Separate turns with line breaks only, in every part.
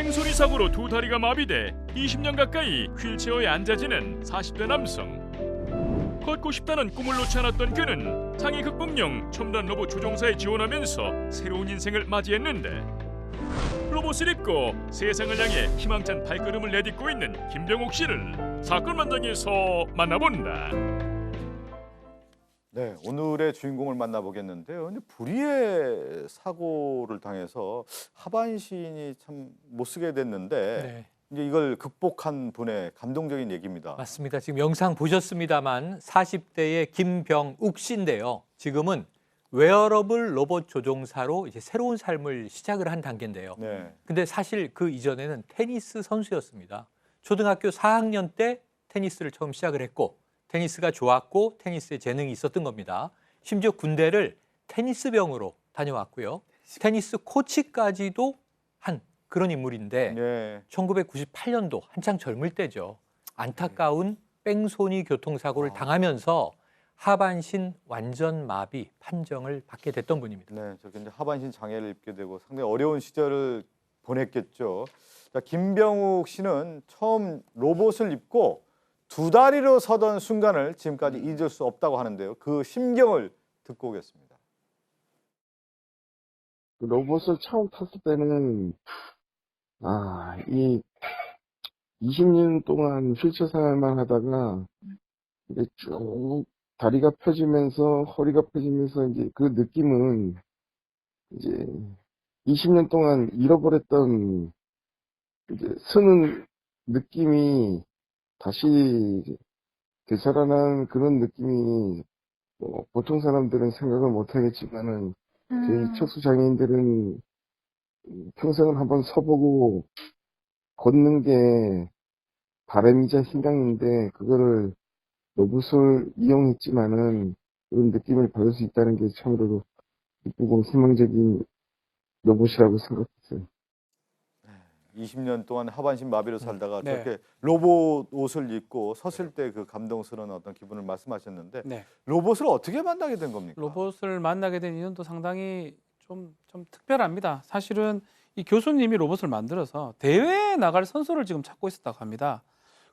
뺑소니 사고로 두 다리가 마비돼 20년 가까이 휠체어에 앉아 지낸 40대 남성. 걷고 싶다는 꿈을 놓지 않았던 그는 장애 극복용 첨단 로봇 조종사에 지원하면서 새로운 인생을 맞이했는데, 로봇을 입고 세상을 향해 희망찬 발걸음을 내딛고 있는 김병욱 씨를 사건 현장에서 만나본다.
네, 오늘의 주인공을 만나보겠는데요. 근데 불의의 사고를 당해서 하반신이 참 못 쓰게 됐는데
네,
이제 이걸 극복한 분의 감동적인 얘기입니다.
맞습니다. 지금 영상 보셨습니다만 40대의 김병욱 씨인데요. 지금은 웨어러블 로봇 조종사로 이제 새로운 삶을 시작을 한 단계인데요.
네,
근데 사실 그 이전에는 테니스 선수였습니다. 초등학교 4학년 때 테니스를 처음 시작을 했고, 테니스가 좋았고 테니스에 재능이 있었던 겁니다. 심지어 군대를 테니스병으로 다녀왔고요. 테니스 코치까지도 한 그런 인물인데
네.
1998년도 한창 젊을 때죠. 안타까운 뺑소니 교통사고를 당하면서 하반신 완전 마비 판정을 받게 됐던 분입니다.
네, 저렇게 이제 하반신 장애를 입게 되고 상당히 어려운 시절을 보냈겠죠. 자, 김병욱 씨는 처음 로봇을 입고 두 다리로 서던 순간을 지금까지 잊을 수 없다고 하는데요. 그 심경을 듣고 오겠습니다.
그 로봇을 처음 탔을 때는, 이 20년 동안 휠체어 생활만 하다가, 이제 쭉 다리가 펴지면서, 허리가 펴지면서, 이제 그 느낌은, 이제 20년 동안 잃어버렸던, 이제 서는 느낌이 다시 이제 되살아난 그런 느낌이, 보통 사람들은 생각을 못 하겠지만은, 저희 척수장애인들은 평생을 한번 서보고 걷는 게 바람이자 희망인데, 그거를 로봇을 이용했지만은 그런 느낌을 받을 수 있다는 게 참으로 기쁘고 희망적인 로봇이라고 생각했어요.
20년 동안 하반신 마비로 살다가
네.
저렇게 로봇 옷을 입고 섰을 때 그 감동스러운 어떤 기분을 말씀하셨는데,
네.
로봇을 어떻게 만나게 된 겁니까?
로봇을 만나게 된 이유도 상당히 좀 특별합니다. 사실은 이 교수님이 로봇을 만들어서 대회에 나갈 선수를 지금 찾고 있었다고 합니다.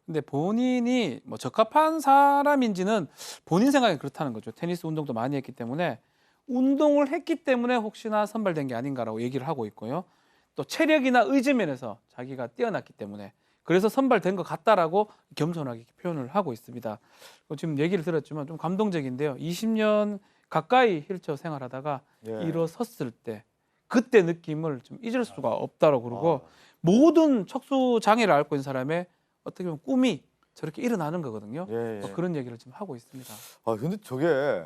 근데 본인이 뭐 적합한 사람인지는 본인 생각이 그렇다는 거죠. 테니스 운동도 많이 했기 때문에, 운동을 했기 때문에 혹시나 선발된 게 아닌가라고 얘기를 하고 있고요. 또 체력이나 의지 면에서 자기가 뛰어났기 때문에 그래서 선발된 것 같다라고 겸손하게 표현을 하고 있습니다. 지금 얘기를 들었지만 좀 감동적인데요. 20년 가까이 휠체어 생활하다가
예.
일어섰을 때 그때 느낌을 좀 잊을 수가 없다고 그러고, 모든 척수 장애를 앓고 있는 사람의 어떻게 보면 꿈이 저렇게 일어나는 거거든요.
예, 예.
그런 얘기를 지금 하고 있습니다.
근데 저게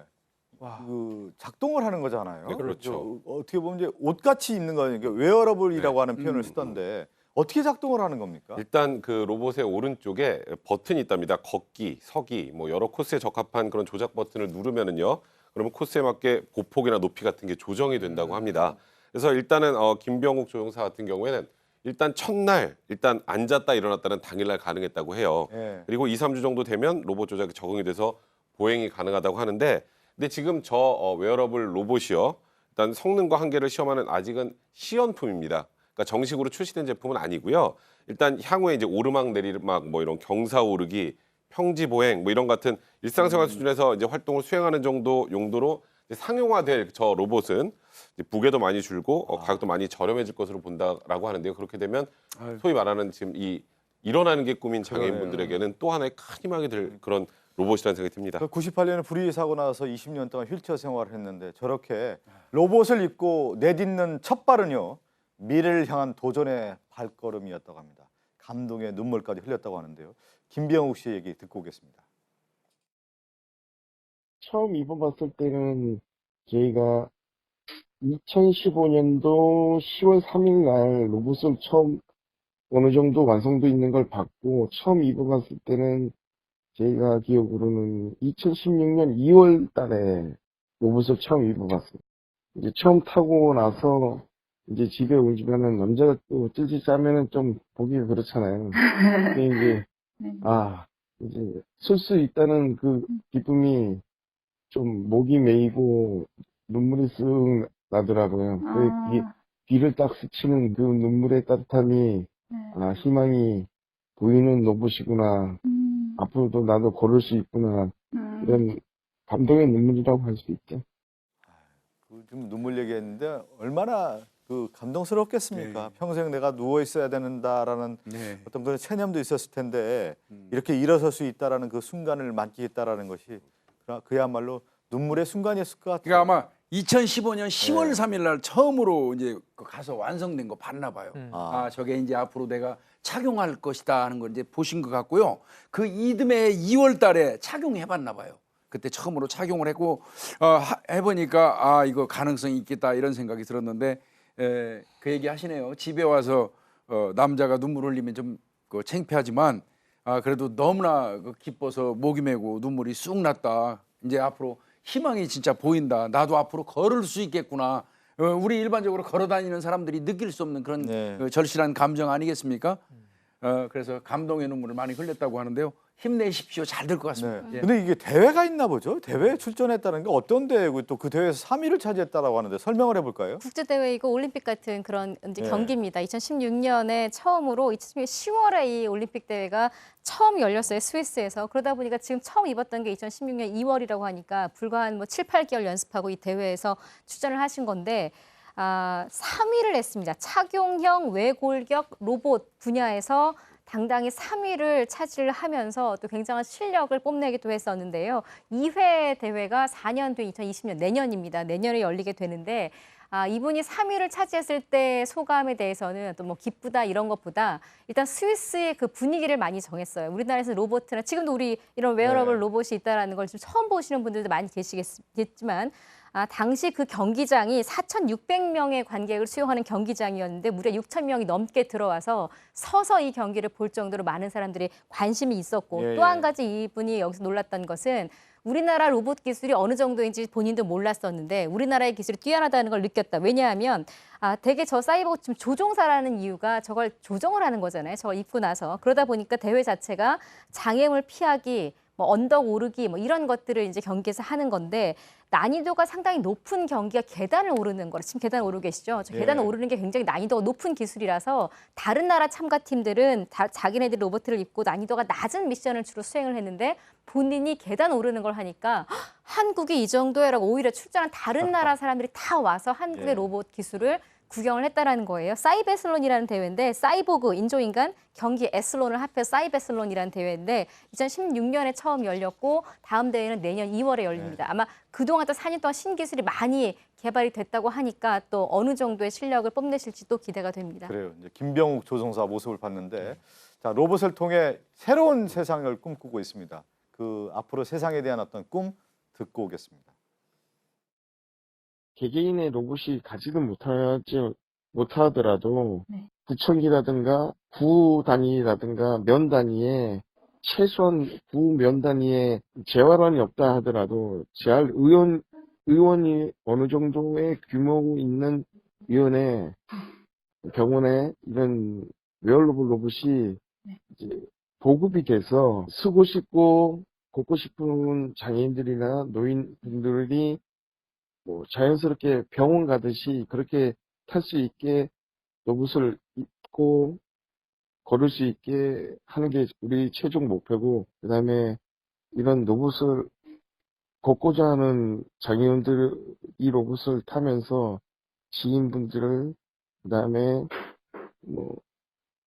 와.
그 작동을 하는 거잖아요.
네, 그렇죠.
어떻게 보면 이제 옷같이 입는 거니까 웨어러블이라고
네.
하는 표현을 쓰던데 어떻게 작동을 하는 겁니까?
일단 그 로봇의 오른쪽에 버튼이 있답니다. 걷기, 서기, 뭐 여러 코스에 적합한 그런 조작 버튼을 누르면은요, 그러면 코스에 맞게 보폭이나 높이 같은 게 조정이 된다고 합니다. 그래서 일단은 김병욱 조종사 같은 경우에는 일단 첫날 일단 앉았다 일어났다는 당일날 가능했다고 해요.
예.
그리고 2, 3주 정도 되면 로봇 조작이 적응이 돼서 보행이 가능하다고 하는데, 근데 지금 저 웨어러블 로봇이요, 일단 성능과 한계를 시험하는 아직은 시연품입니다. 그러니까 정식으로 출시된 제품은 아니고요. 일단 향후에 이제 오르막 내리막 뭐 이런 경사 오르기, 평지 보행 뭐 이런 같은 일상생활 수준에서 이제 활동을 수행하는 정도 용도로 이제 상용화될 저 로봇은 이제 무게도 많이 줄고 가격도 많이 저렴해질 것으로 본다라고 하는데요. 그렇게 되면 소위 말하는 지금 이 일어나는 게 꿈인 장애인분들에게는 또 하나의 큰 희망이 될 그런 로봇이라는 생각이 듭니다.
98년에 불의 사고 나서 20년 동안 휠체어 생활을 했는데 저렇게 로봇을 입고 내딛는 첫 발은요, 미래를 향한 도전의 발걸음이었다고 합니다. 감동의 눈물까지 흘렸다고 하는데요. 김병욱 씨 얘기 듣고 오겠습니다.
처음 입어봤을 때는 저희가 2015년도 10월 3일 날 로봇을 처음 어느 정도 완성도 있는 걸 봤고, 처음 입어봤을 때는 제가 기억으로는 2016년 2월 달에 로봇을 처음 입어봤어요. 이제 처음 타고 나서 이제 집에 오시면은 남자가 또 찔찔 짜면은 좀 보기가 그렇잖아요. 근데 이제, 이제 쓸 수 있다는 그 기쁨이 좀 목이 메이고 눈물이 쓱 나더라고요. 그 귀를 딱 스치는 그 눈물의 따뜻함이 아, 희망이 보이는 로봇이구나. 앞으로도 나도 걸을 수 있구나. 이런 감동의 눈물이라고 할 수 있죠.
지금 눈물 얘기했는데 얼마나 그 감동스럽겠습니까? 평생 내가 누워 있어야 된다라는 어떤 그런 체념도 있었을 텐데 이렇게 일어설 수 있다라는 그 순간을 만끽했다라는 것이 그야말로 눈물의 순간이었을 것 같아요.
그러니까 아마 2015년 10월
네.
3일 날 처음으로 이제 가서 완성된 거 봤나 봐요.
아.
아, 저게 이제 앞으로 내가 착용할 것이다 하는 걸 이제 보신 것 같고요. 그 이듬해 2월 달에 착용해 봤나 봐요. 그때 처음으로 착용을 했고 해보니까 아, 이거 가능성이 있겠다 이런 생각이 들었는데 그 얘기 하시네요. 집에 와서 남자가 눈물 흘리면 좀 창피하지만 그래도 너무나 기뻐서 목이 메고 눈물이 쑥 났다. 이제 앞으로 희망이 진짜 보인다. 나도 앞으로 걸을 수 있겠구나. 우리 일반적으로 걸어 다니는 사람들이 느낄 수 없는 그런
네.
절실한 감정 아니겠습니까? 그래서 감동의 눈물을 많이 흘렸다고 하는데요. 힘내십시오. 잘 될 것 같습니다.
네.
예.
근데 이게 대회가 있나 보죠? 대회에 출전했다는 게 어떤 대회고 또 그 대회에서 3위를 차지했다라고 하는데 설명을 해볼까요?
국제대회이고 올림픽 같은 그런 이제
네.
경기입니다. 2016년에 처음으로 2016년 10월에 이 올림픽 대회가 처음 열렸어요. 스위스에서. 그러다 보니까 지금 처음 입었던 게 2016년 2월이라고 하니까 불과 한 7, 8개월 연습하고 이 대회에서 출전을 하신 건데 3위를 했습니다. 착용형 외골격 로봇 분야에서 당당히 3위를 차지를 하면서 또 굉장한 실력을 뽐내기도 했었는데요. 2회 대회가 4년 뒤 2020년 내년입니다. 내년에 열리게 되는데 이분이 3위를 차지했을 때 소감에 대해서는 또 뭐 기쁘다 이런 것보다 일단 스위스의 그 분위기를 많이 정했어요. 우리나라에서 로봇이나 지금도 우리 이런 웨어러블
네.
로봇이 있다라는 걸 지금 처음 보시는 분들도 많이 계시겠지만 당시 그 경기장이 4,600명의 관객을 수용하는 경기장이었는데 무려 6,000명이 넘게 들어와서 서서 이 경기를 볼 정도로 많은 사람들이 관심이 있었고
예,
또 한
예.
가지 이분이 여기서 놀랐던 것은 우리나라 로봇 기술이 어느 정도인지 본인도 몰랐었는데 우리나라의 기술이 뛰어나다는 걸 느꼈다. 왜냐하면 되게 저 사이버 지금 조종사라는 이유가 저걸 조정을 하는 거잖아요. 저걸 입고 나서. 그러다 보니까 대회 자체가 장애물 피하기, 뭐 언덕 오르기 뭐 이런 것들을 이제 경기에서 하는 건데 난이도가 상당히 높은 경기가 계단을 오르는 거라. 지금 계단 오르고 계시죠? 저 계단을
예.
오르는 게 굉장히 난이도가 높은 기술이라서 다른 나라 참가팀들은 자기네들이 로봇을 입고 난이도가 낮은 미션을 주로 수행을 했는데 본인이 계단 오르는 걸 하니까 한국이 이 정도야라고 오히려 출전한 다른 나라 사람들이 다 와서 한국의
예.
로봇 기술을 구경을 했다라는 거예요. 사이베슬론이라는 대회인데 사이보그 인조인간 경기 에슬론을 합해 사이베슬론이라는 대회인데 2016년에 처음 열렸고 다음 대회는 내년 2월에 열립니다. 아마 그동안 또 4년 동안 신기술이 많이 개발이 됐다고 하니까 또 어느 정도의 실력을 뽐내실지 또 기대가 됩니다.
그래요. 이제 김병욱 조종사 모습을 봤는데 자, 로봇을 통해 새로운 세상을 꿈꾸고 있습니다. 그 앞으로 세상에 대한 어떤 꿈 듣고 오겠습니다.
개개인의 로봇이 가지는 못하더라도
네.
구청이라든가 구 단위라든가 면 단위에 최소한 구 면 단위에 재활원이 없다 하더라도 재활 의원이 어느 정도의 규모 있는 위원회 병원에 이런 웨어러블 로봇이 이제 보급이 돼서 쓰고 싶고 걷고 싶은 장애인들이나 노인분들이 뭐 자연스럽게 병원 가듯이 그렇게 탈 수 있게 로봇을 입고 걸을 수 있게 하는 게 우리 최종 목표고, 그다음에 이런 로봇을 걷고자 하는 장애인들 이 로봇을 타면서 지인분들을, 그다음에 뭐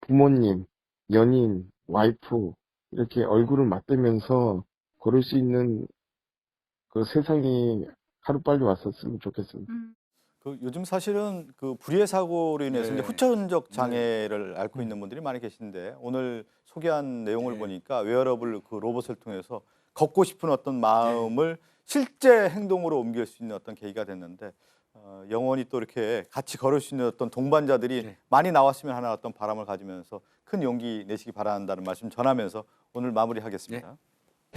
부모님, 연인, 와이프 이렇게 얼굴을 맞대면서 걸을 수 있는 그 세상이 하루빨리 왔었으면 좋겠습니다.
그 요즘 사실은 그 불의의 사고로 인해서
네.
이제 후천적 장애를 앓고 있는 분들이 많이 계신데 오늘 소개한 내용을
네.
보니까 웨어러블 그 로봇을 통해서 걷고 싶은 어떤 마음을 실제 행동으로 옮길 수 있는 어떤 계기가 됐는데 영원히 또 이렇게 같이 걸을 수 있는 어떤 동반자들이
네.
많이 나왔으면 하는 어떤 바람을 가지면서 큰 용기 내시기 바란다는 말씀 전하면서 오늘 마무리하겠습니다.
네.